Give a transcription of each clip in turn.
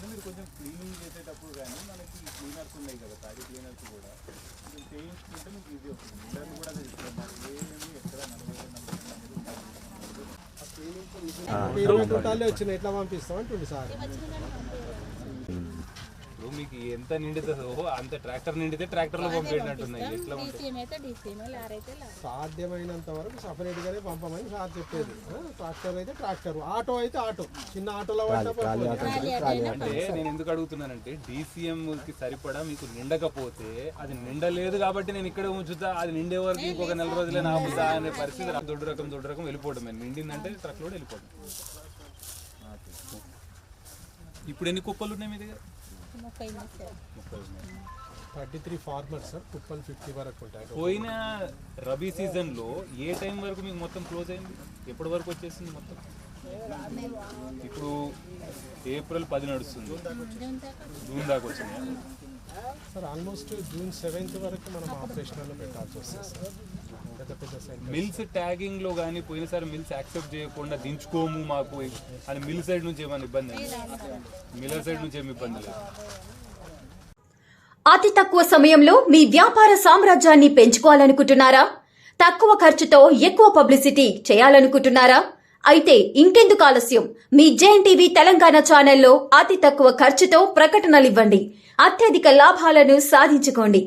మీరు కొంచెం క్లీనింగ్ చేసేటప్పుడు కానీ మనకి క్లీనర్స్ ఉన్నాయి కదా, తాడి క్లీనర్స్ కూడా కొంచెం చేయించుకుంటే మీకు ఈజీ అవుతుంది. మిల్లర్లు కూడా అది ఏమి ఎక్కడ 20 వచ్చిన ఎట్లా పంపిస్తాం అంటుండే సార్. ఇప్పుడు మీకు ఎంత నిండుతుందో అంత ట్రాక్టర్ నిండితే ట్రాక్టర్లో పంపేటట్టున్నాయి. ఎట్లా సాధ్యమైనంత వరకు సపరేట్ గానే పంపమని సార్ చెప్పేది. ట్రాక్టర్ అయితే ట్రాక్టర్, ఆటో అయితే ఆటో, చిన్న ఆటోలో అంటే నేను ఎందుకు అడుగుతున్నానంటే DCM కి సరిపడా మీకు నిండకపోతే అది నిండలేదు కాబట్టి నేను ఇక్కడ ఉంచుతా, అది నిండే వరకు ఇంకొక 4 రోజులే నాపుతా అనే పరిస్థితి. దొడ్డు రకం వెళ్ళిపోవడం, నిండిందంటే ట్రక్ లోడ్ వెళ్ళిపోవడం. ఇప్పుడు ఎన్ని కుప్పలు ఉన్నాయి మీ దగ్గర? 33 ఫార్మర్స్ సార్, కుప్పలు 50 వరకు ఉంటాయి. పోయిన రబీ సీజన్ లో ఏ టైం వరకు మీకు మొత్తం క్లోజ్ అయింది? ఎప్పటి వరకు వచ్చేసింది మొత్తం? ఇప్పుడు ఏప్రిల్ 10 నడుస్తుంది, జూన్ దాకా వచ్చింది సార్. ఆల్మోస్ట్ జూన్ 7th వరకు మనం ఆపరేషనల్ పెట్టాల్సి వస్తుంది సార్. మిల్స్ ట్యాగింగ్ లో కానీ పోయినసారి మిల్స్ యాక్సెప్ట్ చేయకుండా దించుకోము మాకు అని మిల్ సైడ్ నుంచి ఏమైనా ఇబ్బంది? మిల్లర్ సైడ్ నుంచి ఏమి ఇబ్బంది లేదు. అతి తక్కువ సమయంలో మీ వ్యాపార సామ్రాజ్యాన్ని పెంచుకోవాలనుకుంటున్నారా? తక్కువ ఖర్చుతో ఎక్కువ పబ్లిసిటీ చేయాలనుకుంటున్నారా? అయితే ఇంకెందుకు ఆలస్యం? మీ JNTV తెలంగాణ ఛానల్లో అతి తక్కువ ఖర్చుతో ప్రకటనలివ్వండి, అత్యధిక లాభాలను సాధించుకోండి.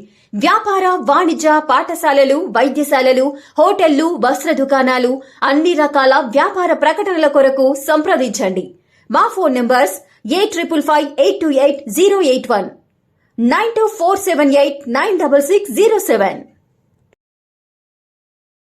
వ్యాపార, వాణిజ్య, పాఠశాలలు, వైద్యశాలలు, హోటళ్లు, వస్త్ర దుకాణాలు, అన్ని రకాల వ్యాపార ప్రకటనల కొరకు సంప్రదించండి. మా ఫోన్ నంబర్స్ 8558280881, 9247896607.